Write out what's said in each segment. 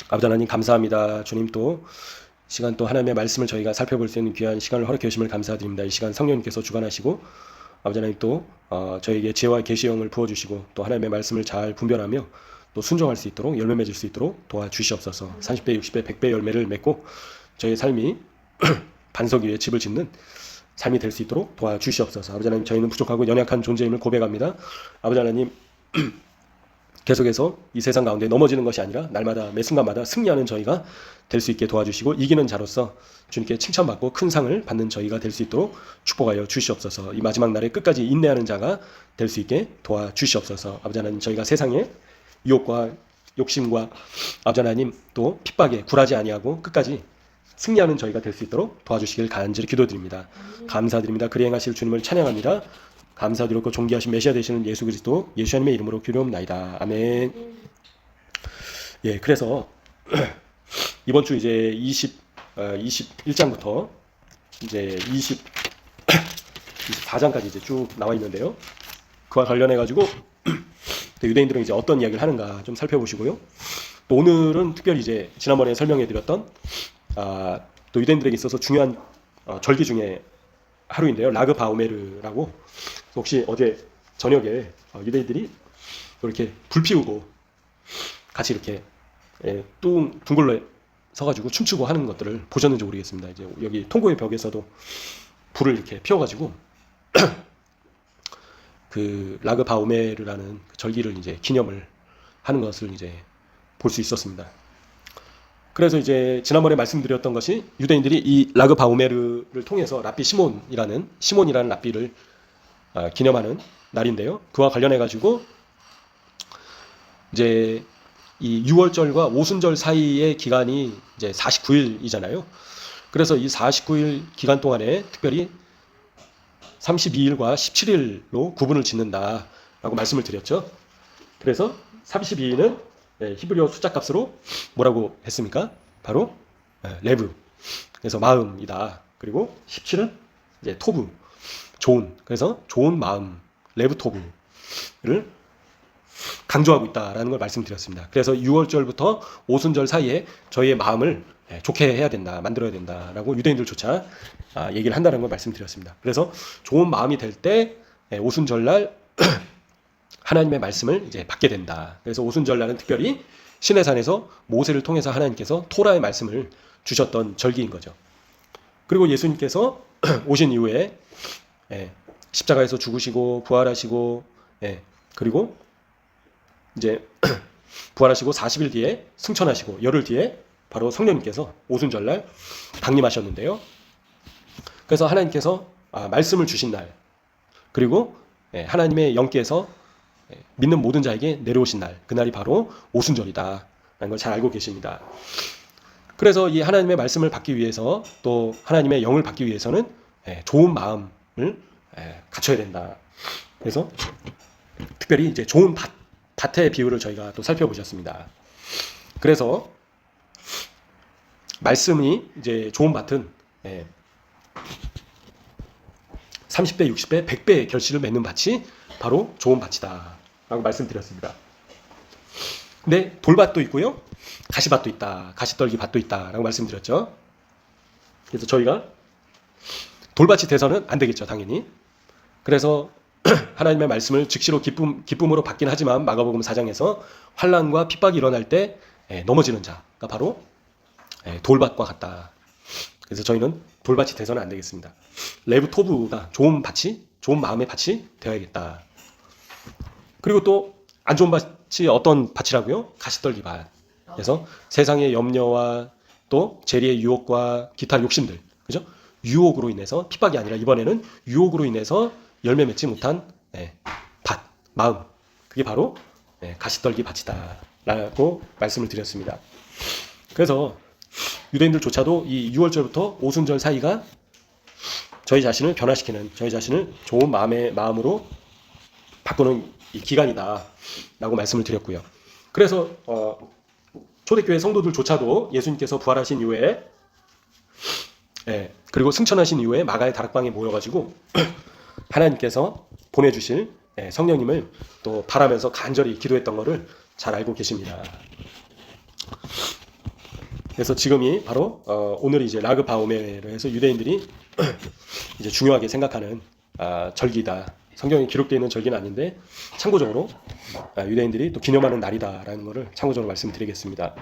아버지 하나님 감사합니다. 주님 또 시간 또 하나님의 말씀을 저희가 살펴볼 수 있는 귀한 시간을 허락해 주심을 감사드립니다. 이 시간 성령님께서 주관하시고 아버지 하나님 또 저에게 지혜와 계시형을 부어주시고 또 하나님의 말씀을 잘 분별하며 또 순종할 수 있도록 열매 맺을 수 있도록 도와주시옵소서. 30배, 60배, 100배 열매를 맺고 저희 삶이 반석 위에 집을 짓는 삶이 될 수 있도록 도와주시옵소서. 아버지 하나님 저희는 부족하고 연약한 존재임을 고백합니다. 아버지 하나님 계속해서 이 세상 가운데 넘어지는 것이 아니라 날마다 매 순간마다 승리하는 저희가 될 수 있게 도와주시고 이기는 자로서 주님께 칭찬받고 큰 상을 받는 저희가 될 수 있도록 축복하여 주시옵소서. 이 마지막 날에 끝까지 인내하는 자가 될 수 있게 도와주시옵소서. 아버지 하나님 저희가 세상의 유혹과 욕심과 아버지 하나님 또 핍박에 굴하지 아니하고 끝까지 승리하는 저희가 될 수 있도록 도와주시길 간절히 기도드립니다. 감사드립니다. 그리 행하실 주님을 찬양합니다. 감사드리고 존귀하신 메시아 되시는 예수 그리스도 예수님의 이름으로 기도옵나이다. 아멘. 예, 그래서 이번 주 이제 21장부터 이제 24장까지 이제 쭉 나와 있는데요. 그와 관련해 가지고 유대인들은 이제 어떤 이야기를 하는가 좀 살펴보시고요. 또 오늘은 특별히 이제 지난번에 설명해 드렸던 또 유대인들에게 있어서 중요한 절기 중에 하루인데요. 라그 바오메르라고 혹시 어제 저녁에 유대인들이 이렇게 불 피우고 같이 이렇게 둥글러 서가지고 춤추고 하는 것들을 보셨는지 모르겠습니다. 이제 여기 통고의 벽에서도 불을 이렇게 피워가지고 그 라그 바오메르라는 그 절기를 이제 기념을 하는 것을 이제 볼 수 있었습니다. 그래서 이제 지난번에 말씀드렸던 것이 유대인들이 이 라그 바오메르를 통해서 랍비 시몬이라는 랍비를 기념하는 날인데요. 그와 관련해 가지고 이제 이 6월절과 오순절 사이의 기간이 이제 49일이잖아요. 그래서 이 49일 기간 동안에 특별히 32일과 17일로 구분을 짓는다라고 말씀을 드렸죠. 그래서 32일은 히브리어 숫자 값으로 뭐라고 했습니까? 바로 레브. 그래서 마음이다. 그리고 17은 이제 토브. 좋은. 그래서 좋은 마음. 레브 토브를 강조하고 있다라는 걸 말씀드렸습니다. 그래서 6월절부터 오순절 사이에 저희의 마음을 좋게 해야 된다, 만들어야 된다라고 유대인들조차 얘기를 한다는 걸 말씀드렸습니다. 그래서 좋은 마음이 될 때 오순절날 하나님의 말씀을 이제 받게 된다. 그래서 오순절날은 특별히 시내산에서 모세를 통해서 하나님께서 토라의 말씀을 주셨던 절기인 거죠. 그리고 예수님께서 오신 이후에 십자가에서 죽으시고 부활하시고 그리고 이제 부활하시고 40일 뒤에 승천하시고 열흘 뒤에 바로 성령님께서 오순절날 강림하셨는데요. 그래서 하나님께서 말씀을 주신 날 그리고 하나님의 영께서 믿는 모든 자에게 내려오신 날, 그날이 바로 오순절이다 라는 걸 잘 알고 계십니다. 그래서 이 하나님의 말씀을 받기 위해서 또 하나님의 영을 받기 위해서는 좋은 마음을 갖춰야 된다. 그래서 특별히 이제 좋은 밭의 비유를 저희가 또 살펴보셨습니다. 그래서 말씀이 이제 좋은 밭은 30배, 60배, 100배의 결실을 맺는 밭이 바로 좋은 밭이다 라고 말씀드렸습니다. 근데 돌밭도 있고요, 가시밭도 있다, 가시떨기 밭도 있다 라고 말씀드렸죠. 그래서 저희가 돌밭이 돼서는 안 되겠죠, 당연히. 그래서 하나님의 말씀을 즉시로 기쁨으로 받긴 하지만 마가복음 4장에서 환난과 핍박이 일어날 때 넘어지는 자가 바로 돌밭과 같다. 그래서 저희는 돌밭이 돼서는 안 되겠습니다. 레브 토브가 좋은 밭이, 좋은 마음의 밭이 되어야겠다. 그리고 또 안 좋은 밭이 어떤 밭이라고요? 가시떨기 밭. 그래서 세상의 염려와 또 재리의 유혹과 기타 욕심들, 그죠? 유혹으로 인해서 핍박이 아니라 이번에는 유혹으로 인해서 열매 맺지 못한 밭, 마음, 그게 바로 가시떨기 밭이다 라고 말씀을 드렸습니다. 그래서 유대인들조차도 이 6월절부터 오순절 사이가 저희 자신을 변화시키는, 저희 자신을 좋은 마음으로 바꾸는 이 기간이다 라고 말씀을 드렸고요. 그래서 초대교회 성도들조차도 예수님께서 부활하신 이후에 그리고 승천하신 이후에 마가의 다락방에 모여가지고 하나님께서 보내주실 성령님을 또 바라면서 간절히 기도했던 것을 잘 알고 계십니다. 그래서 지금이 바로 오늘이 이제 라그 바오메로 해서 유대인들이 이제 중요하게 생각하는 절기다. 성경에 기록되어 있는 절기는 아닌데 참고적으로 유대인들이 또 기념하는 날이다라는 것을 참고적으로 말씀드리겠습니다.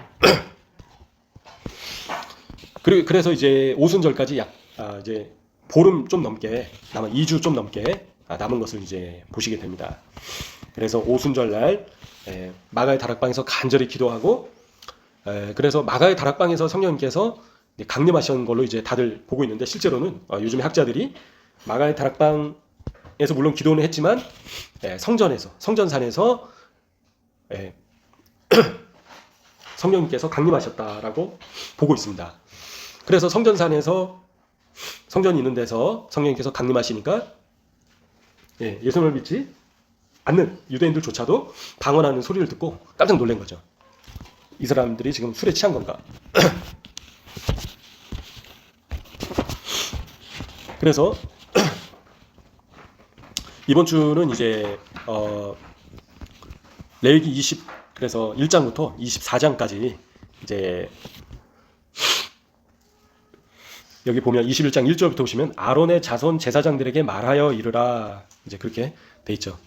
그래서 이제 오순절까지 이제 보름 좀 넘게 남은 2주 좀 넘게 남은 것을 이제 보시게 됩니다. 그래서 오순절 날 마가의 다락방에서 간절히 기도하고 그래서 마가의 다락방에서 성령님께서 강림하신 걸로 이제 다들 보고 있는데 실제로는 요즘 학자들이 마가의 다락방에서 물론 기도는 했지만 성전산에서 성령님께서 강림하셨다라고 보고 있습니다. 그래서 성전산에서 성전이 있는 데서 성령님께서 강림하시니까 예수님을 믿지 않는 유대인들조차도 방언하는 소리를 듣고 깜짝 놀란 거죠. 이 사람들이 지금 술에 취한 건가? 그래서 이번 주는 이제 레위기 20 그래서 1장부터 24장까지 이제 여기 보면 21장 1절부터 보시면 아론의 자손 제사장들에게 말하여 이르라 이제 그렇게 돼 있죠.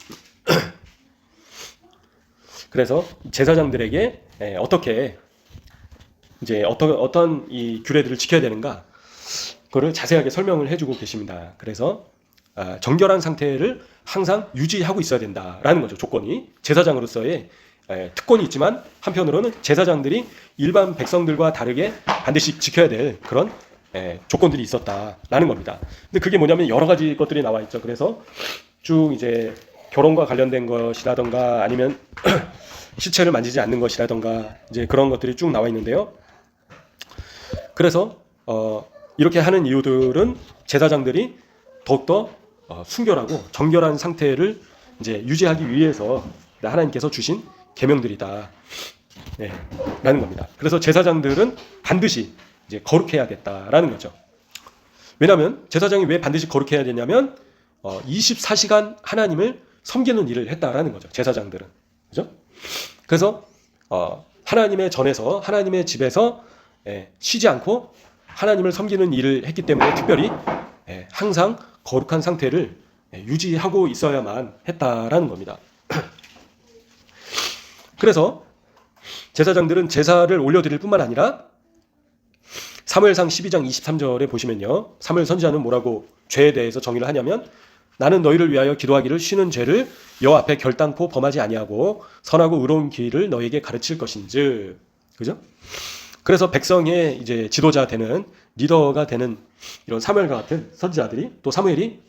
그래서 제사장들에게 어떻게 이제 어떤 이 규례들을 지켜야 되는가 그거를 자세하게 설명을 해주고 계십니다. 그래서 정결한 상태를 항상 유지하고 있어야 된다라는 거죠. 조건이 제사장으로서의 특권이 있지만 한편으로는 제사장들이 일반 백성들과 다르게 반드시 지켜야 될 그런 조건들이 있었다라는 겁니다. 근데 그게 뭐냐면 여러 가지 것들이 나와 있죠. 그래서 쭉 이제 결혼과 관련된 것이라던가 아니면 시체를 만지지 않는 것이라던가 이제 그런 것들이 쭉 나와 있는데요. 그래서 이렇게 하는 이유들은 제사장들이 더욱더 순결하고 정결한 상태를 이제 유지하기 위해서 하나님께서 주신 계명들이다. 라는 겁니다. 그래서 제사장들은 반드시 이제 거룩해야겠다라는 거죠. 왜냐하면 제사장이 왜 반드시 거룩해야 되냐면 24시간 하나님을 섬기는 일을 했다라는 거죠. 제사장들은. 그죠? 그래서 하나님의 전에서 하나님의 집에서 쉬지 않고 하나님을 섬기는 일을 했기 때문에 특별히 항상 거룩한 상태를 유지하고 있어야만 했다라는 겁니다. 그래서 제사장들은 제사를 올려드릴 뿐만 아니라 사무엘상 12장 23절에 보시면요. 사무엘 선지자는 뭐라고 죄에 대해서 정의를 하냐면 나는 너희를 위하여 기도하기를 쉬는 죄를 여호와 앞에 결단코 범하지 아니하고 선하고 의로운 길을 너희에게 가르칠 것인즉. 그죠? 그래서 백성의 이제 지도자 되는 리더가 되는 이런 사무엘과 같은 선지자들이 또 사무엘이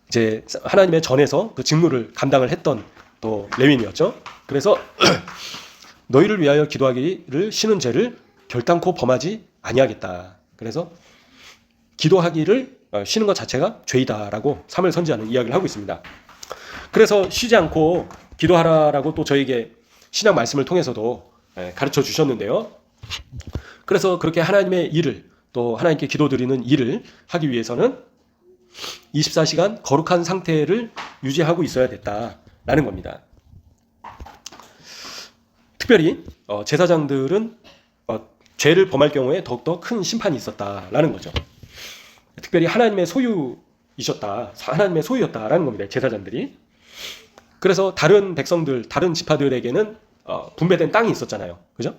이제 하나님의 전에서 그 직무를 감당을 했던 또 레위인이었죠. 그래서 너희를 위하여 기도하기를 쉬는 죄를 결단코 범하지 아니하겠다. 그래서 기도하기를 쉬는 것 자체가 죄이다라고 사무엘 선지자는 이야기를 하고 있습니다. 그래서 쉬지 않고 기도하라라고 또 저에게 신약 말씀을 통해서도 가르쳐 주셨는데요. 그래서 그렇게 하나님의 일을 또 하나님께 기도드리는 일을 하기 위해서는 24시간 거룩한 상태를 유지하고 있어야 됐다라는 겁니다. 특별히 제사장들은 죄를 범할 경우에 더욱더 큰 심판이 있었다라는 거죠. 특별히 하나님의 소유였다라는 겁니다. 제사장들이. 그래서 다른 백성들, 다른 지파들에게는 분배된 땅이 있었잖아요. 그죠?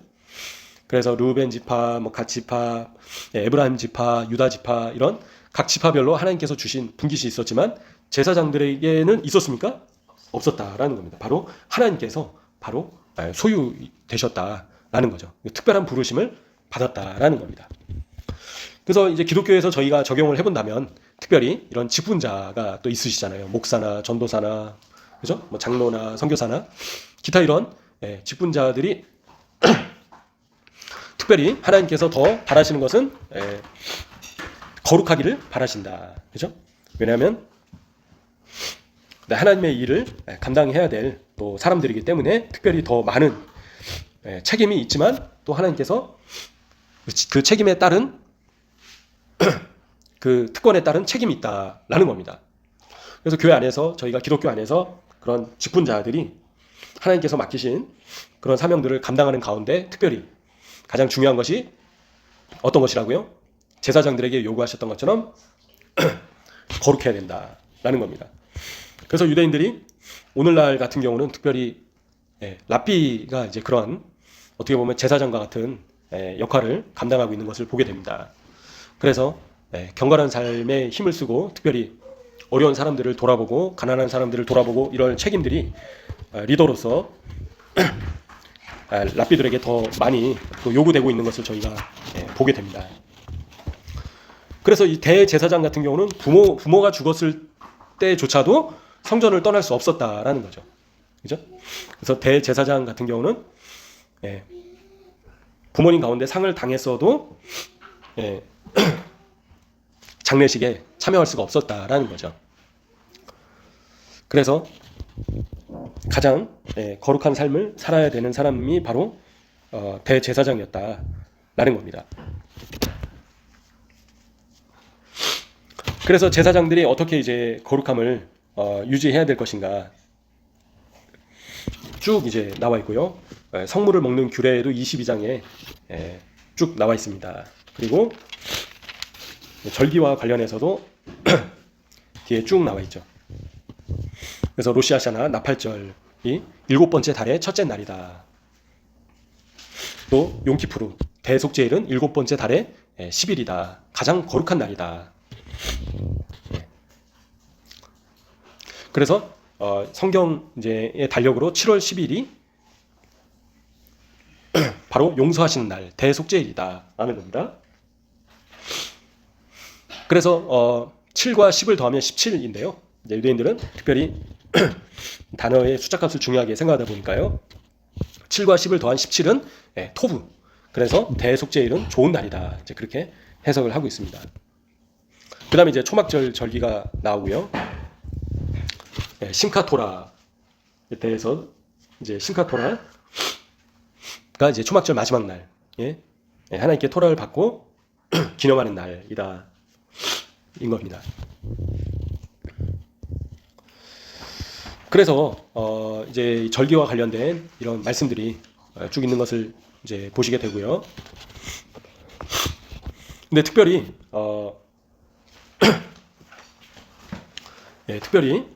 그래서 르우벤 지파, 갓 지파, 에브라임 지파, 유다 지파 이런 각 지파별로 하나님께서 주신 분깃이 있었지만 제사장들에게는 있었습니까? 없었다라는 겁니다. 바로 하나님께서 바로 소유 되셨다라는 거죠. 특별한 부르심을 받았다라는 겁니다. 그래서 이제 기독교에서 저희가 적용을 해본다면 특별히 이런 직분자가 또 있으시잖아요. 목사나 전도사나 그죠? 뭐 장로나 선교사나 기타 이런 직분자들이 특별히 하나님께서 더 바라시는 것은 거룩하기를 바라신다. 그죠? 왜냐하면 하나님의 일을 감당해야 될 또 사람들이기 때문에 특별히 더 많은 책임이 있지만 또 하나님께서 그 책임에 따른 그 특권에 따른 책임이 있다라는 겁니다. 그래서 교회 안에서 저희가 기독교 안에서 그런 직분자들이 하나님께서 맡기신 그런 사명들을 감당하는 가운데 특별히 가장 중요한 것이 어떤 것이라고요? 제사장들에게 요구하셨던 것처럼 거룩해야 된다라는 겁니다. 그래서 유대인들이 오늘날 같은 경우는 특별히 랍비가 이제 그런 어떻게 보면 제사장과 같은 역할을 감당하고 있는 것을 보게 됩니다. 그래서 경건한 삶에 힘을 쓰고 특별히 어려운 사람들을 돌아보고 가난한 사람들을 돌아보고 이런 책임들이 리더로서 랍비들에게 더 많이 요구되고 있는 것을 저희가 보게 됩니다. 그래서 이 대제사장 같은 경우는 부모가 죽었을 때조차도 성전을 떠날 수 없었다라는 거죠. 그죠? 그래서 대제사장 같은 경우는 부모님 가운데 상을 당했어도 장례식에 참여할 수가 없었다라는 거죠. 그래서 가장 거룩한 삶을 살아야 되는 사람이 바로 대제사장이었다라는 겁니다. 그래서 제사장들이 어떻게 이제 거룩함을 유지해야 될 것인가 쭉 이제 나와 있고요. 성물을 먹는 규례에도 22장에 쭉 나와 있습니다. 그리고 절기와 관련해서도 뒤에 쭉 나와 있죠. 그래서 로시아샤나 나팔절이 7번째 달의 첫째 날이다. 또 용키푸르 대속제일은 7번째 달의 10일이다. 가장 거룩한 날이다. 그래서 성경 이제의 달력으로 7월 10일이 바로 용서하시는 날 대속제일이다 라는 겁니다. 그래서 7과 10을 더하면 17인데요. 유대인들은 특별히 단어의 숫자값을 중요하게 생각하다 보니까요. 7과 10을 더한 17은 토부. 그래서 대속제일은 좋은 날이다. 이제 그렇게 해석을 하고 있습니다. 그 다음에 이제 초막절 절기가 나오고요. 심카토라에 대해서 이제 심카토라가 이제 초막절 마지막 날, 하나님께 토라를 받고 기념하는 날이다 인 겁니다. 그래서 이제 절기와 관련된 이런 말씀들이 쭉 있는 것을 이제 보시게 되고요. 근데 특별히 특별히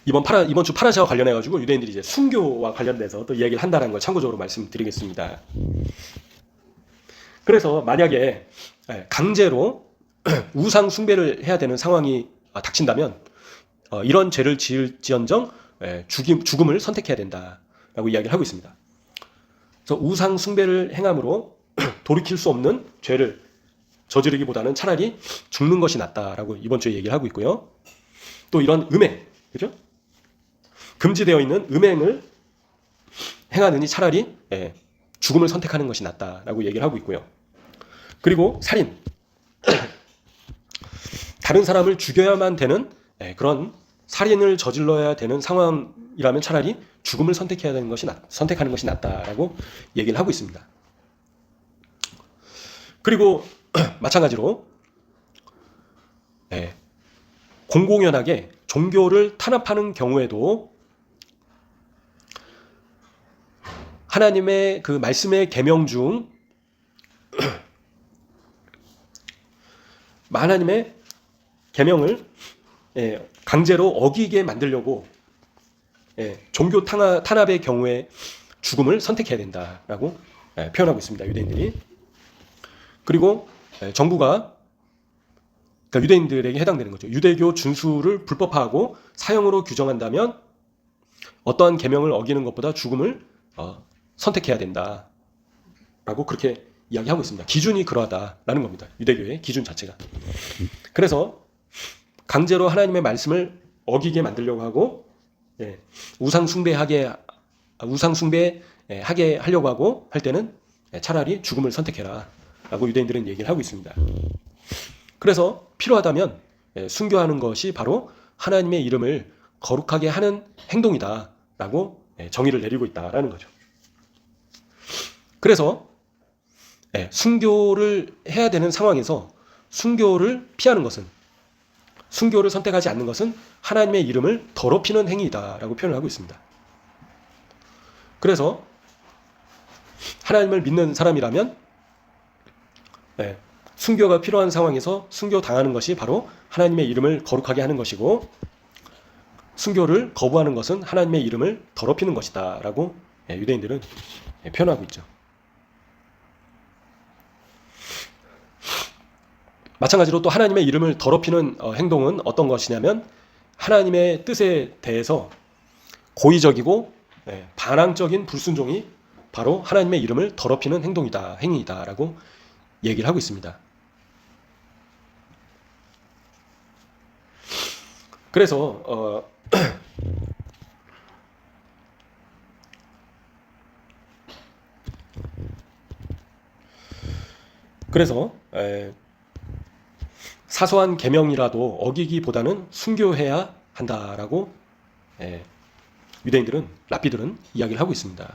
이번 주 파라샤와 관련해 가지고 유대인들이 이제 순교와 관련돼서 또 이야기를 한다는 걸 참고적으로 말씀드리겠습니다. 그래서 만약에 강제로 우상 숭배를 해야 되는 상황이 닥친다면 이런 죄를 지을지언정 죽음을 선택해야 된다라고 이야기를 하고 있습니다. 그래서 우상 숭배를 행함으로 돌이킬 수 없는 죄를 저지르기보다는 차라리 죽는 것이 낫다라고 이번 주에 얘기를 하고 있고요. 또 이런 음행, 그죠? 금지되어 있는 음행을 행하느니 차라리 죽음을 선택하는 것이 낫다라고 얘기를 하고 있고요. 그리고 살인, 다른 사람을 죽여야만 되는 그런 살인을 저질러야 되는 상황이라면 차라리 죽음을 선택하는 것이 낫다라고 얘기를 하고 있습니다. 그리고 마찬가지로 공공연하게 종교를 탄압하는 경우에도 하나님의 그 말씀의 계명 중 하나님의 계명을 강제로 어기게 만들려고 종교 탄압의 경우에 죽음을 선택해야 된다라고 표현하고 있습니다. 유대인들이. 그리고 정부가 그러니까 유대인들에게 해당되는 거죠. 유대교 준수를 불법화하고 사형으로 규정한다면 어떠한 계명을 어기는 것보다 죽음을 선택해야 된다라고 그렇게 이야기하고 있습니다. 기준이 그러하다라는 겁니다. 유대교의 기준 자체가. 그래서 강제로 하나님의 말씀을 어기게 만들려고 하고 우상 숭배하게 하려고 하고 할 때는 차라리 죽음을 선택해라라고 유대인들은 얘기를 하고 있습니다. 그래서 필요하다면 순교하는 것이 바로 하나님의 이름을 거룩하게 하는 행동이다라고 정의를 내리고 있다라는 거죠. 그래서 순교를 해야 되는 상황에서 순교를 피하는 것은 순교를 선택하지 않는 것은 하나님의 이름을 더럽히는 행위이다라고 표현을 하고 있습니다. 그래서 하나님을 믿는 사람이라면 순교가 필요한 상황에서 순교 당하는 것이 바로 하나님의 이름을 거룩하게 하는 것이고, 순교를 거부하는 것은 하나님의 이름을 더럽히는 것이다 라고 유대인들은 표현하고 있죠. 마찬가지로 또 하나님의 이름을 더럽히는 행동은 어떤 것이냐면, 하나님의 뜻에 대해서 고의적이고 반항적인 불순종이 바로 하나님의 이름을 더럽히는 행위이다 라고 얘기를 하고 있습니다. 그래서 사소한 계명이라도 어기기보다는 순교해야 한다라고 유대인들은, 랍비들은 이야기를 하고 있습니다.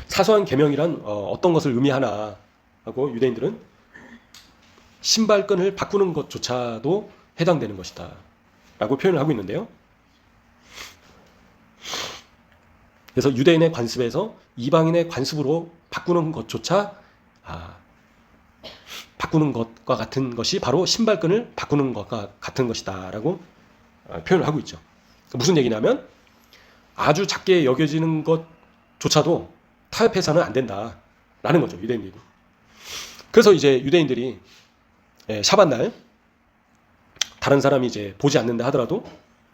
사소한 계명이란 어떤 것을 의미하나 하고 유대인들은 신발끈을 바꾸는 것조차도 해당되는 것이다 라고 표현을 하고 있는데요. 그래서 유대인의 관습에서 이방인의 관습으로 바꾸는 것조차 바꾸는 것과 같은 것이 바로 신발끈을 바꾸는 것과 같은 것이다 라고 표현을 하고 있죠. 무슨 얘기냐면, 아주 작게 여겨지는 것조차도 타협해서는 안 된다 라는 거죠, 유대인들이. 그래서 이제 유대인들이 샤밧날 다른 사람이 이제 보지 않는다 하더라도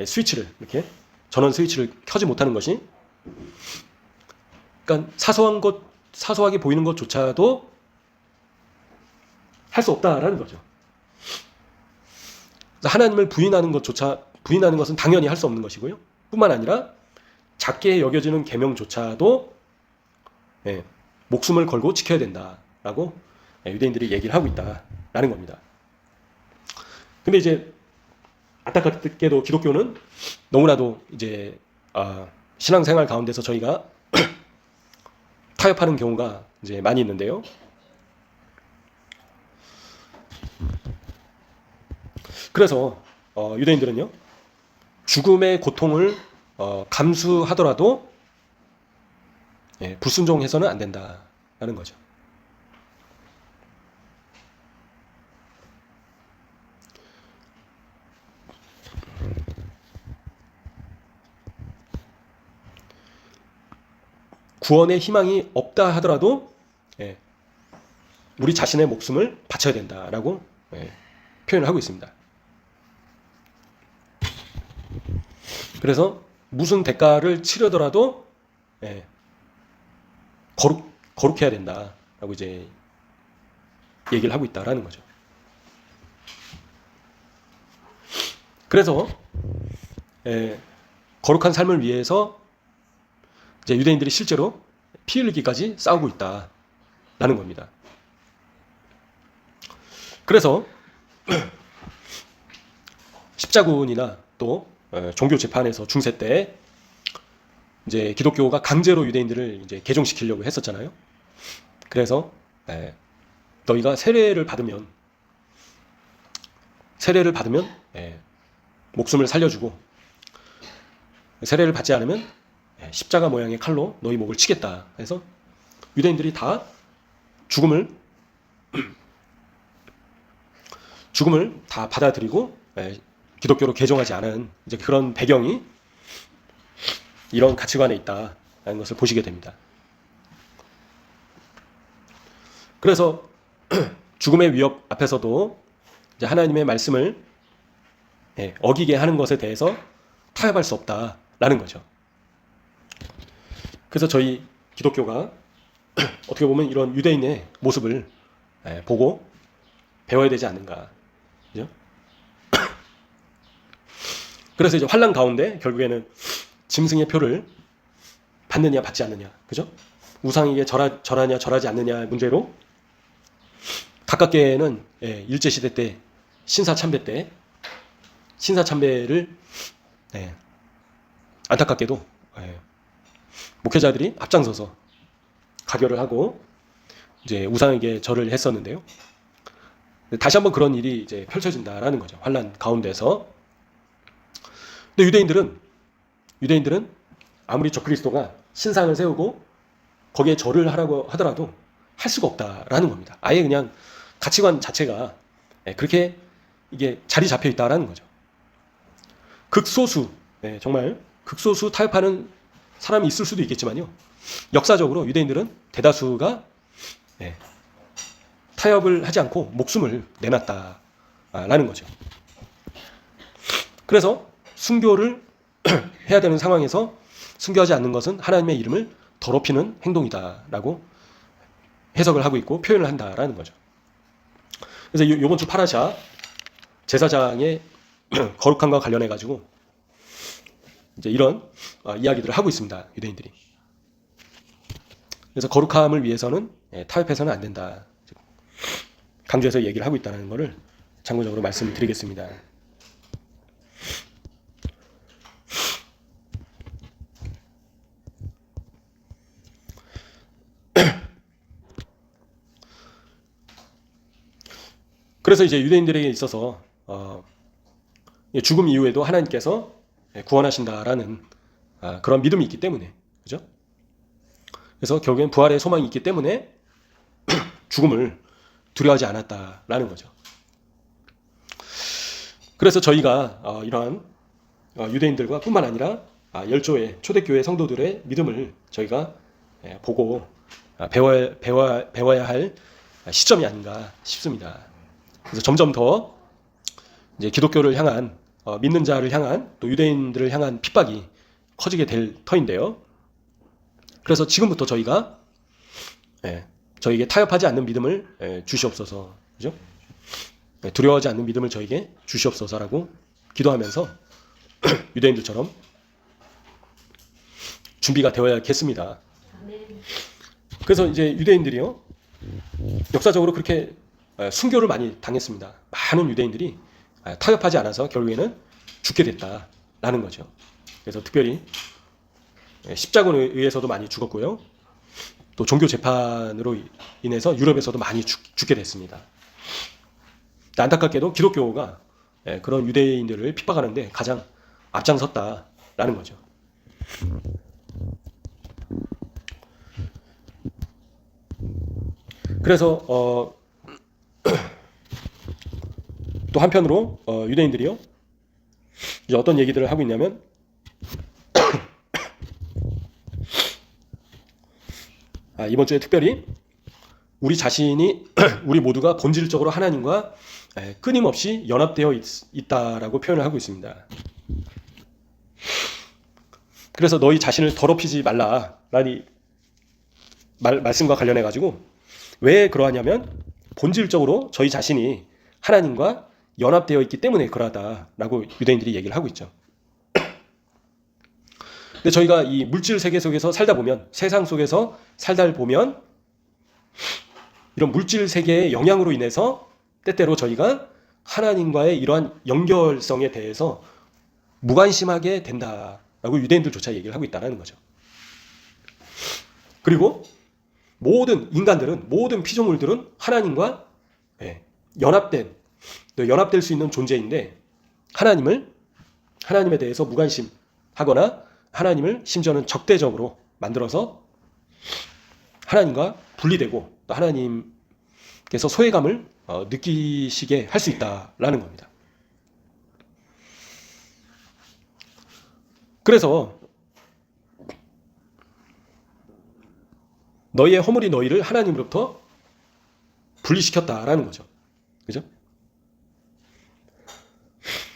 스위치를, 이렇게 전원 스위치를 켜지 못하는 것이, 그러니까 사소하게 보이는 것조차도 할 수 없다라는 거죠. 하나님을 부인하는 것은 당연히 할 수 없는 것이고요. 뿐만 아니라 작게 여겨지는 계명조차도 목숨을 걸고 지켜야 된다라고 유대인들이 얘기를 하고 있다라는 겁니다. 근데 이제 안타깝게도 기독교는 너무나도 이제 신앙생활 가운데서 저희가 타협하는 경우가 이제 많이 있는데요. 그래서 유대인들은요, 죽음의 고통을 감수하더라도 불순종해서는 안 된다라는 거죠. 구원의 희망이 없다 하더라도 우리 자신의 목숨을 바쳐야 된다라고 표현을 하고 있습니다. 그래서 무슨 대가를 치르더라도 거룩해야 된다라고 이제 얘기를 하고 있다라는 거죠. 그래서 거룩한 삶을 위해서 이제 유대인들이 실제로 피 흘리기까지 싸우고 있다라는 겁니다. 그래서 십자군이나 또 종교 재판에서 중세 때 이제 기독교가 강제로 유대인들을 이제 개종시키려고 했었잖아요. 그래서 너희가 세례를 받으면 목숨을 살려주고, 세례를 받지 않으면 십자가 모양의 칼로 너희 목을 치겠다 해서 유대인들이 다 죽음을 다 받아들이고 기독교로 개종하지 않은 이제 그런 배경이 이런 가치관에 있다라는 것을 보시게 됩니다. 그래서 죽음의 위협 앞에서도 이제 하나님의 말씀을 어기게 하는 것에 대해서 타협할 수 없다라는 거죠. 그래서 저희 기독교가 어떻게 보면 이런 유대인의 모습을 보고 배워야 되지 않는가, 그죠? 그래서 이제 환난 가운데 결국에는 짐승의 표를 받느냐 받지 않느냐, 그죠? 우상에게 절하냐 절하지 않느냐 문제로 가깝게는 일제시대 때 신사참배를 안타깝게도 목회자들이 앞장서서 가결을 하고 이제 우상에게 절을 했었는데요. 다시 한번 그런 일이 이제 펼쳐진다라는 거죠. 환란 가운데서. 근데 유대인들은 아무리 적그리스도가 신상을 세우고 거기에 절을 하라고 하더라도 할 수가 없다라는 겁니다. 아예 그냥 가치관 자체가 그렇게 이게 자리 잡혀 있다라는 거죠. 극소수, 정말 극소수 타협하는 사람이 있을 수도 있겠지만요. 역사적으로 유대인들은 대다수가 타협을 하지 않고 목숨을 내놨다라는 거죠. 그래서 순교를 해야 되는 상황에서 순교하지 않는 것은 하나님의 이름을 더럽히는 행동이다라고 해석을 하고 있고 표현을 한다라는 거죠. 그래서 이번 주 파라샤 제사장의 거룩함과 관련해 가지고 이제 이런 이야기들을 하고 있습니다. 유대인들이. 그래서 거룩함을 위해서는 타협해서는 안 된다. 강조해서 얘기를 하고 있다는 것을 참고적으로 말씀드리겠습니다. 그래서 이제 유대인들에게 있어서 죽음 이후에도 하나님께서 구원하신다라는 그런 믿음이 있기 때문에, 그죠? 그래서 결국엔 부활의 소망이 있기 때문에 죽음을 두려워하지 않았다라는 거죠. 그래서 저희가 이러한 유대인들과 뿐만 아니라 열조의 초대교회 성도들의 믿음을 저희가 보고 배워야 할 시점이 아닌가 싶습니다. 그래서 점점 더 이제 기독교를 향한 믿는 자를 향한 또 유대인들을 향한 핍박이 커지게 될 터인데요. 그래서 지금부터 저희가 저에게 타협하지 않는 믿음을 주시옵소서, 그죠? 두려워하지 않는 믿음을 저에게 주시옵소서라고 기도하면서 유대인들처럼 준비가 되어야겠습니다. 그래서 이제 유대인들이요 역사적으로 그렇게 순교를 많이 당했습니다. 많은 유대인들이 타협하지 않아서 결국에는 죽게 됐다라는 거죠. 그래서 특별히 십자군에 의해서도 많이 죽었고요. 또 종교 재판으로 인해서 유럽에서도 많이 죽게 됐습니다. 안타깝게도 기독교가 그런 유대인들을 핍박하는데 가장 앞장섰다라는 거죠. 그래서 또 한편으로 유대인들이요 이제 어떤 얘기들을 하고 있냐면 이번 주에 특별히 우리 자신이 우리 모두가 본질적으로 하나님과 끊임없이 연합되어 있다라고 표현을 하고 있습니다. 그래서 너희 자신을 더럽히지 말라라는 말씀과 관련해 가지고 왜 그러하냐면 본질적으로 저희 자신이 하나님과 연합되어 있기 때문에 그러하다라고 유대인들이 얘기를 하고 있죠. 근데 저희가 이 물질 세계 속에서 살다 보면, 세상 속에서 살다 보면 이런 물질 세계의 영향으로 인해서 때때로 저희가 하나님과의 이러한 연결성에 대해서 무관심하게 된다라고 유대인들조차 얘기를 하고 있다는 거죠. 그리고 모든 인간들은, 모든 피조물들은 하나님과 연합될 수 있는 존재인데 하나님에 대해서 무관심하거나 하나님을 심지어는 적대적으로 만들어서 하나님과 분리되고 또 하나님께서 소외감을 느끼시게 할 수 있다라는 겁니다. 그래서 너희의 허물이 너희를 하나님으로부터 분리시켰다라는 거죠. 그죠?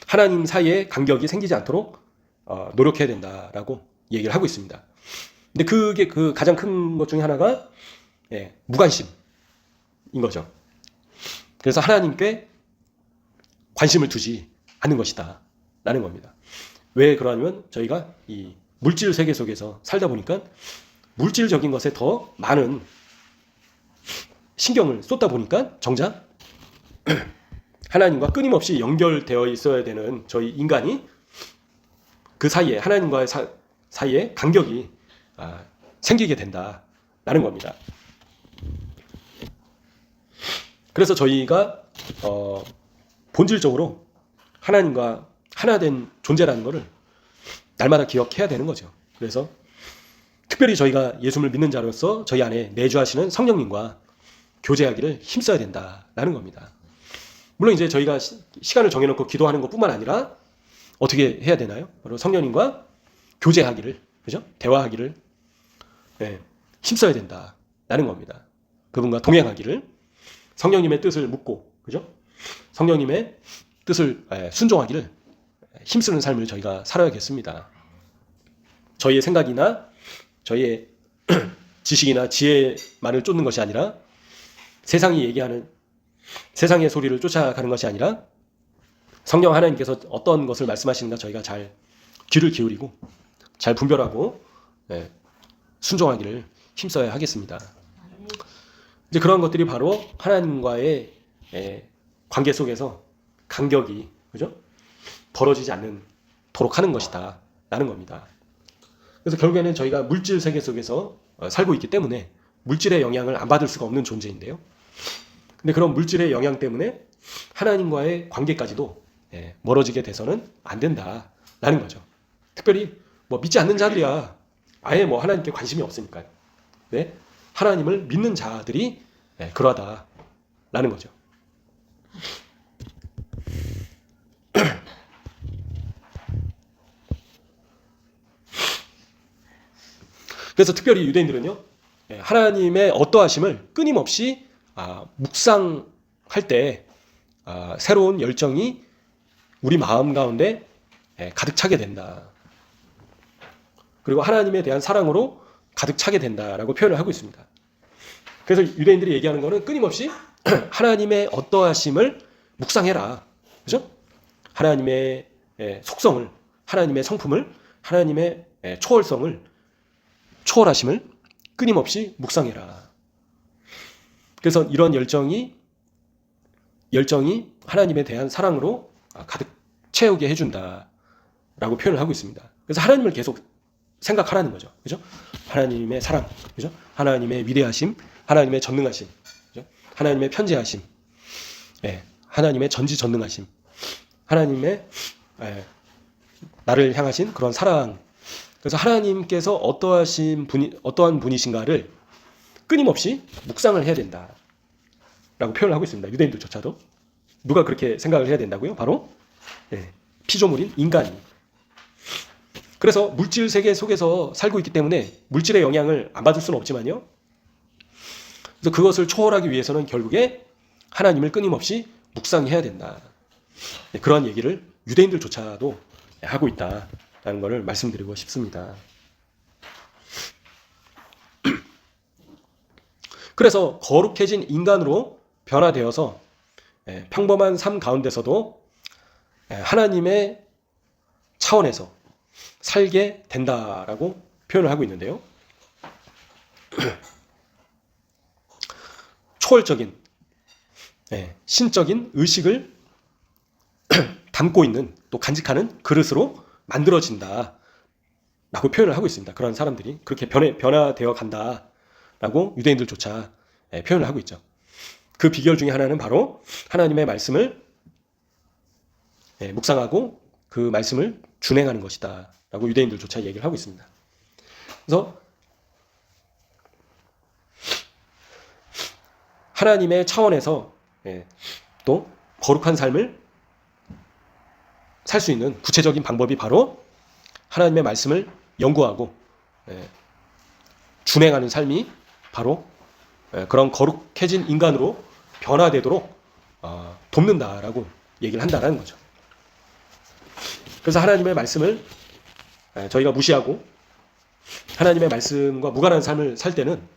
하나님 사이에 간격이 생기지 않도록 노력해야 된다라고 얘기를 하고 있습니다. 근데 그게 그 가장 큰 것 중에 하나가 무관심인 거죠. 그래서 하나님께 관심을 두지 않는 것이다 라는 겁니다. 왜 그러냐면 저희가 이 물질 세계 속에서 살다 보니까 물질적인 것에 더 많은 신경을 쏟다 보니까 정작 하나님과 끊임없이 연결되어 있어야 되는 저희 인간이 그 사이에 하나님과의 사이에 간격이 생기게 된다라는 겁니다. 그래서 저희가 본질적으로 하나님과 하나된 존재라는 것을 날마다 기억해야 되는 거죠. 그래서 특별히 저희가 예수를 믿는 자로서 저희 안에 내주하시는 성령님과 교제하기를 힘써야 된다라는 겁니다. 물론 이제 저희가 시간을 정해놓고 기도하는 것뿐만 아니라 어떻게 해야 되나요? 바로 성령님과 교제하기를, 그죠? 대화하기를 힘써야 된다라는 겁니다. 그분과 동행하기를, 성령님의 뜻을 묻고, 그죠? 성령님의 뜻을 순종하기를 힘쓰는 삶을 저희가 살아야겠습니다. 저희의 생각이나 저희의 지식이나 지혜만을 쫓는 것이 아니라 세상이 얘기하는 세상의 소리를 쫓아가는 것이 아니라 성령 하나님께서 어떤 것을 말씀하시는가 저희가 잘 귀를 기울이고 잘 분별하고 순종하기를 힘써야 하겠습니다. 이제 그런 것들이 바로 하나님과의 관계 속에서 간격이, 그죠? 벌어지지 않도록 하는 것이다 라는 겁니다. 그래서 결국에는 저희가 물질 세계 속에서 살고 있기 때문에 물질의 영향을 안 받을 수가 없는 존재인데요. 근데 그런 물질의 영향 때문에 하나님과의 관계까지도 멀어지게 돼서는 안 된다라는 거죠. 특별히 뭐 믿지 않는 자들이야 아예 뭐 하나님께 관심이 없으니까요. 네? 하나님을 믿는 자들이 그러하다라는 거죠. 그래서 특별히 유대인들은요, 하나님의 어떠하심을 끊임없이 묵상할 때 새로운 열정이 우리 마음 가운데 가득 차게 된다. 그리고 하나님에 대한 사랑으로 가득 차게 된다라고 표현을 하고 있습니다. 그래서 유대인들이 얘기하는 거는 끊임없이 하나님의 어떠하심을 묵상해라. 그죠? 하나님의 속성을, 하나님의 성품을, 하나님의 초월하심을 끊임없이 묵상해라. 그래서 이런 열정이 하나님에 대한 사랑으로 가득 채우게 해준다라고 표현을 하고 있습니다. 그래서 하나님을 계속 생각하라는 거죠. 그죠? 하나님의 사랑, 그죠? 하나님의 위대하심, 하나님의 전능하심, 그죠? 하나님의 편재하심, 하나님의 전지전능하심, 하나님의 나를 향하신 그런 사랑. 그래서 하나님께서 어떠한 분이신가를 끊임없이 묵상을 해야 된다라고 표현을 하고 있습니다. 유대인들조차도. 누가 그렇게 생각을 해야 된다고요? 바로 피조물인 인간이. 그래서 물질 세계 속에서 살고 있기 때문에 물질의 영향을 안 받을 수는 없지만요. 그래서 그것을 초월하기 위해서는 결국에 하나님을 끊임없이 묵상해야 된다. 그런 얘기를 유대인들조차도 하고 있다라는 것을 말씀드리고 싶습니다. 그래서 거룩해진 인간으로 변화되어서 평범한 삶 가운데서도 하나님의 차원에서 살게 된다라고 표현을 하고 있는데요. 초월적인 신적인 의식을 담고 있는 또 간직하는 그릇으로 만들어진다라고 표현을 하고 있습니다. 그런 사람들이 그렇게 변화되어 간다라고 유대인들조차 표현을 하고 있죠. 그 비결 중에 하나는 바로 하나님의 말씀을 묵상하고 그 말씀을 준행하는 것이다 라고 유대인들조차 얘기를 하고 있습니다. 그래서 하나님의 차원에서 또 거룩한 삶을 살 수 있는 구체적인 방법이 바로 하나님의 말씀을 연구하고 준행하는 삶이 바로 그런 거룩해진 인간으로 변화되도록 돕는다라고 얘기를 한다는 거죠. 그래서 하나님의 말씀을 저희가 무시하고 하나님의 말씀과 무관한 삶을 살 때는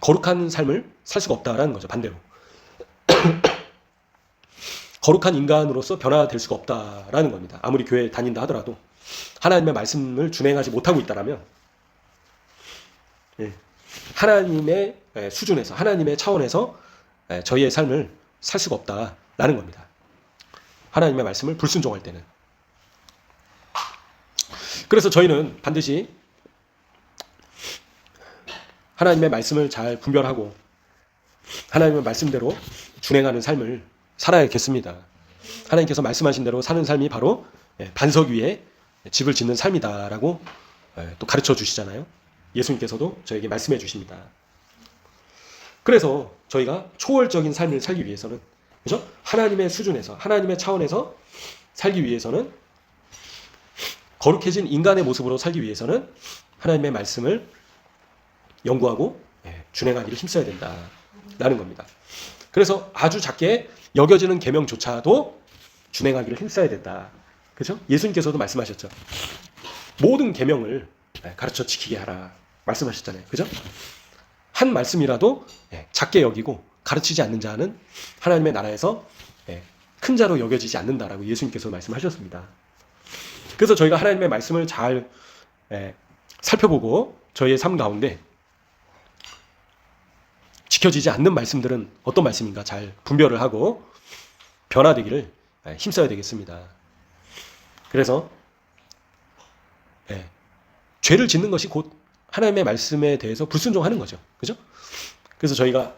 거룩한 삶을 살 수가 없다라는 거죠. 반대로 거룩한 인간으로서 변화될 수가 없다라는 겁니다. 아무리 교회에 다닌다 하더라도 하나님의 말씀을 준행하지 못하고 있다라면 하나님의 수준에서 하나님의 차원에서 저희의 삶을 살 수가 없다라는 겁니다. 하나님의 말씀을 불순종할 때는. 그래서 저희는 반드시 하나님의 말씀을 잘 분별하고 하나님의 말씀대로 준행하는 삶을 살아야겠습니다. 하나님께서 말씀하신 대로 사는 삶이 바로 반석 위에 집을 짓는 삶이다라고 또 가르쳐 주시잖아요. 예수님께서도 저에게 말씀해 주십니다. 그래서 저희가 초월적인 삶을 살기 위해서는, 그죠? 하나님의 수준에서, 하나님의 차원에서 살기 위해서는, 거룩해진 인간의 모습으로 살기 위해서는 하나님의 말씀을 연구하고 준행하기를 힘써야 된다라는 겁니다. 그래서 아주 작게 여겨지는 계명조차도 준행하기를 힘써야 된다. 그죠? 예수님께서도 말씀하셨죠. 모든 계명을 가르쳐 지키게 하라 말씀하셨잖아요. 그죠? 한 말씀이라도 작게 여기고 가르치지 않는 자는 하나님의 나라에서 큰 자로 여겨지지 않는다라고 예수님께서 말씀하셨습니다. 그래서 저희가 하나님의 말씀을 잘 살펴보고 저희의 삶 가운데 지켜지지 않는 말씀들은 어떤 말씀인가 잘 분별을 하고 변화되기를 힘써야 되겠습니다. 그래서 죄를 짓는 것이 곧 하나님의 말씀에 대해서 불순종하는 거죠. 그죠? 그래서 저희가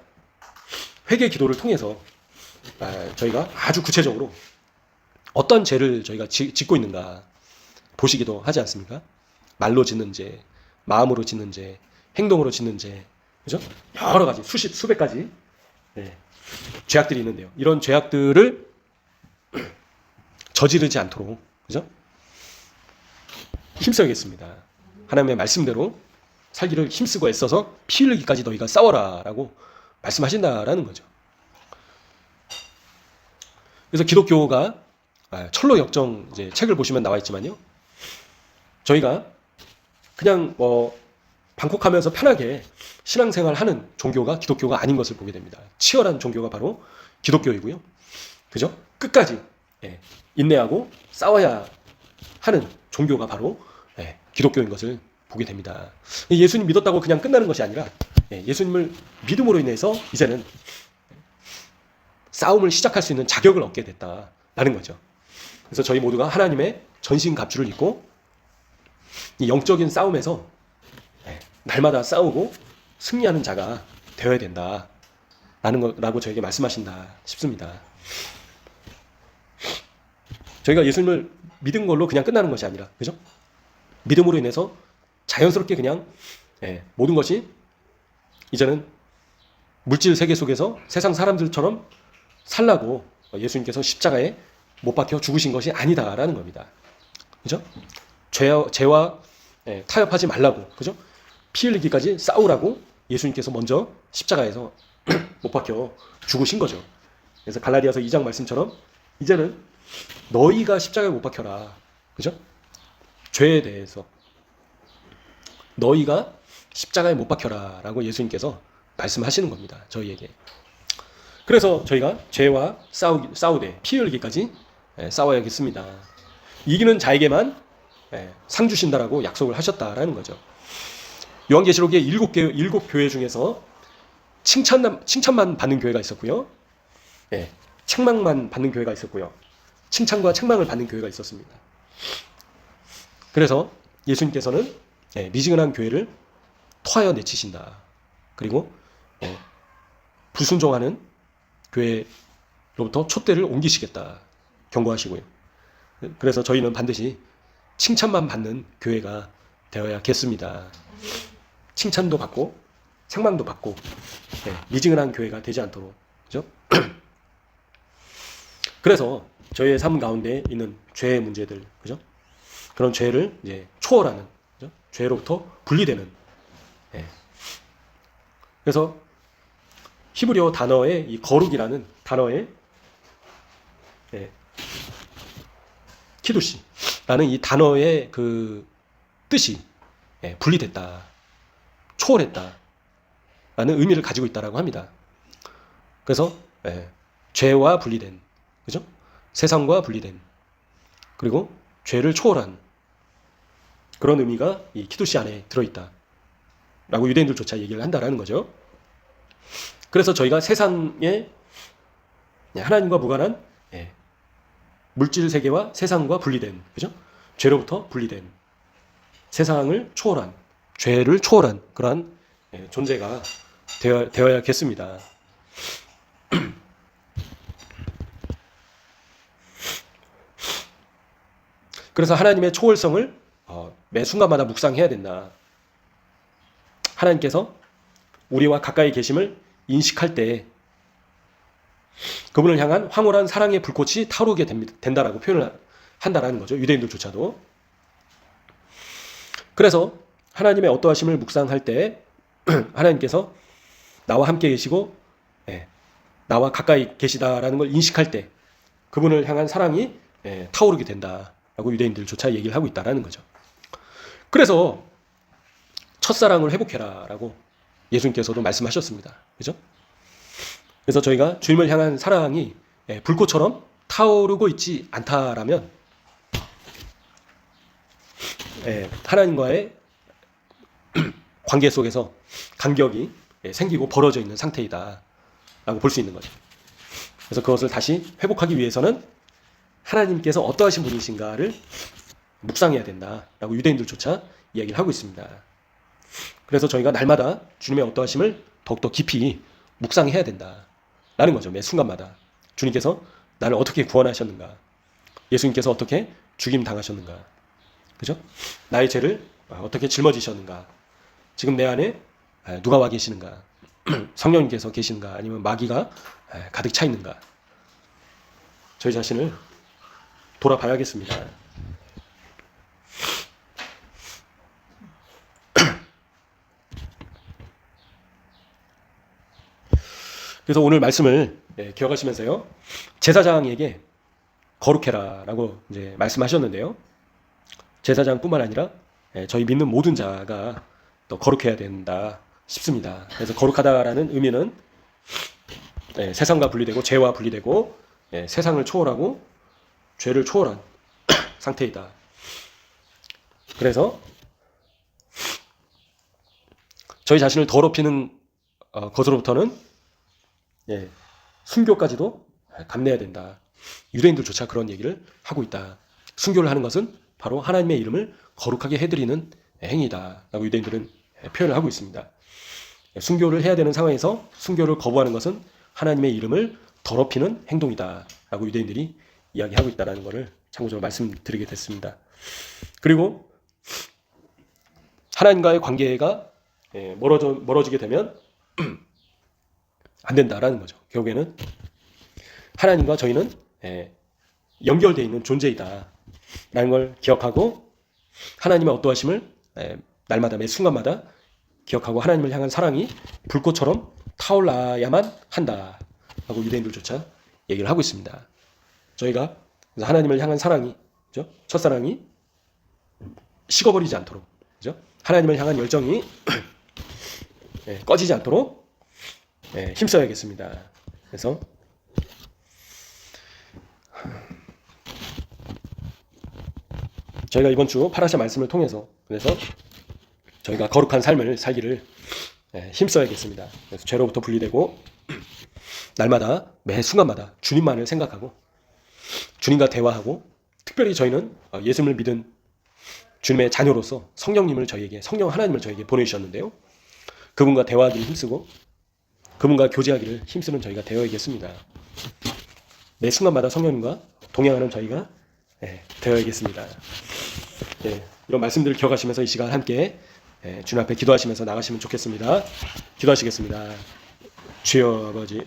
회개 기도를 통해서 저희가 아주 구체적으로 어떤 죄를 저희가 짓고 있는가 보시기도 하지 않습니까? 말로 짓는 죄, 마음으로 짓는 죄, 행동으로 짓는 죄, 그죠? 여러 가지, 수백 가지 죄악들이 있는데요. 이런 죄악들을 저지르지 않도록, 그죠? 힘써야겠습니다. 하나님의 말씀대로 살기를 힘쓰고 애써서 피 흘리기까지 너희가 싸워라라고 말씀하신다라는 거죠. 그래서 기독교가 철로 역정 이제 책을 보시면 나와 있지만요. 저희가 그냥 방콕하면서 편하게 신앙생활하는 종교가 기독교가 아닌 것을 보게 됩니다. 치열한 종교가 바로 기독교이고요. 그죠? 끝까지 인내하고 싸워야 하는 종교가 바로 기독교인 것을 보게 됩니다. 예수님 믿었다고 그냥 끝나는 것이 아니라 예수님을 믿음으로 인해서 이제는 싸움을 시작할 수 있는 자격을 얻게 됐다라는 거죠. 그래서 저희 모두가 하나님의 전신갑주를 입고 이 영적인 싸움에서 날마다 싸우고 승리하는 자가 되어야 된다라는 거라고 저에게 말씀하신다 싶습니다. 저희가 예수님을 믿은 걸로 그냥 끝나는 것이 아니라, 그죠? 믿음으로 인해서 자연스럽게 그냥 모든 것이 이제는 물질 세계 속에서 세상 사람들처럼 살라고 예수님께서 십자가에 못 박혀 죽으신 것이 아니다라는 겁니다. 그죠? 죄와 타협하지 말라고, 그죠? 피 흘리기까지 싸우라고 예수님께서 먼저 십자가에서 못 박혀 죽으신 거죠. 그래서 갈라디아서 2장 말씀처럼 이제는 너희가 십자가에 못 박혀라, 그죠? 죄에 대해서 너희가 십자가에 못 박혀라 라고 예수님께서 말씀하시는 겁니다. 저희에게. 그래서 저희가 죄와 싸우되 피 흘리기까지 싸워야겠습니다. 이기는 자에게만 상 주신다라고 약속을 하셨다라는 거죠. 요한계시록의 7 교회 중에서 칭찬만 받는 교회가 있었고요. 책망만 받는 교회가 있었고요. 칭찬과 책망을 받는 교회가 있었습니다. 그래서 예수님께서는 미지근한 교회를 토하여 내치신다. 그리고 불순종하는 교회로부터 촛대를 옮기시겠다 경고하시고요. 그래서 저희는 반드시 칭찬만 받는 교회가 되어야겠습니다. 칭찬도 받고 책망도 받고 미지근한 교회가 되지 않도록, 그죠? 그래서 저희의 삶 가운데 있는 죄의 문제들, 그죠? 그런 죄를 이제 초월하는, 그죠? 죄로부터 분리되는. 그래서 히브리어 단어의 이 거룩이라는 단어의 키두시라는 이 단어의 그 뜻이 분리됐다, 초월했다 라는 의미를 가지고 있다라고 합니다. 그래서 죄와 분리된, 그죠? 세상과 분리된, 그리고 죄를 초월한 그런 의미가 이 키두시 안에 들어있다 라고 유대인들조차 얘기를 한다라는 거죠. 그래서 저희가 세상에 하나님과 무관한 물질 세계와 세상과 분리된, 그죠? 죄로부터 분리된, 세상을 초월한, 죄를 초월한 그러한 존재가 되어야겠습니다. 그래서 하나님의 초월성을 매 순간마다 묵상해야 된다. 하나님께서 우리와 가까이 계심을 인식할 때 그분을 향한 황홀한 사랑의 불꽃이 타오르게 된다라고 표현을 한다라는 거죠. 유대인들조차도. 그래서 하나님의 어떠하심을 묵상할 때 하나님께서 나와 함께 계시고 나와 가까이 계시다라는 걸 인식할 때 그분을 향한 사랑이 타오르게 된다라고 유대인들조차 얘기를 하고 있다라는 거죠. 그래서 첫사랑을 회복해라라고 예수님께서도 말씀하셨습니다. 그죠? 그래서 저희가 주님을 향한 사랑이 불꽃처럼 타오르고 있지 않다라면 하나님과의 관계 속에서 간격이 생기고 벌어져 있는 상태이다 라고 볼 수 있는 거죠. 그래서 그것을 다시 회복하기 위해서는 하나님께서 어떠하신 분이신가를 묵상해야 된다라고 유대인들조차 이야기를 하고 있습니다. 그래서 저희가 날마다 주님의 어떠하심을 더욱더 깊이 묵상해야 된다라는 거죠. 매 순간마다 주님께서 나를 어떻게 구원하셨는가, 예수님께서 어떻게 죽임 당하셨는가, 그죠? 나의 죄를 어떻게 짊어지셨는가, 지금 내 안에 누가 와 계시는가, 성령님께서 계시는가, 아니면 마귀가 가득 차 있는가, 저희 자신을 돌아봐야겠습니다. 그래서 오늘 말씀을 기억하시면서요, 제사장에게 거룩해라라고 이제 말씀하셨는데요, 제사장뿐만 아니라 저희 믿는 모든 자가 또 거룩해야 된다 싶습니다. 그래서 거룩하다라는 의미는 세상과 분리되고 죄와 분리되고 세상을 초월하고 죄를 초월한 상태이다. 그래서 저희 자신을 더럽히는 것으로부터는 순교까지도 감내해야 된다. 유대인들조차 그런 얘기를 하고 있다. 순교를 하는 것은 바로 하나님의 이름을 거룩하게 해드리는 행위다 라고 유대인들은 표현을 하고 있습니다. 순교를 해야 되는 상황에서 순교를 거부하는 것은 하나님의 이름을 더럽히는 행동이다 라고 유대인들이 이야기하고 있다는 것을 참고적으로 말씀드리게 됐습니다. 그리고 하나님과의 관계가 멀어지게 되면 안 된다라는 거죠. 결국에는 하나님과 저희는 연결되어 있는 존재이다 라는 걸 기억하고 하나님의 어떠하심을 날마다 매 순간마다 기억하고 하나님을 향한 사랑이 불꽃처럼 타올라야만 한다 라고 유대인들조차 얘기를 하고 있습니다. 저희가 하나님을 향한 사랑이, 그죠? 첫사랑이 식어버리지 않도록, 그죠? 하나님을 향한 열정이 꺼지지 않도록 힘써야겠습니다. 그래서 저희가 이번 주 파라샤 말씀을 통해서 그래서 저희가 거룩한 삶을 살기를 힘써야겠습니다. 그래서 죄로부터 분리되고 날마다 매 순간마다 주님만을 생각하고 주님과 대화하고, 특별히 저희는 예수님을 믿은 주님의 자녀로서 성령님을 저희에게, 성령 하나님을 저희에게 보내주셨는데요, 그분과 대화하기를 힘쓰고 그분과 교제하기를 힘쓰는 저희가 되어야겠습니다. 매 순간마다 성령님과 동행하는 저희가 되어야겠습니다. 이런 말씀들을 기억하시면서 이 시간 함께 주님 앞에 기도하시면서 나가시면 좋겠습니다. 기도하시겠습니다. 주여 아버지,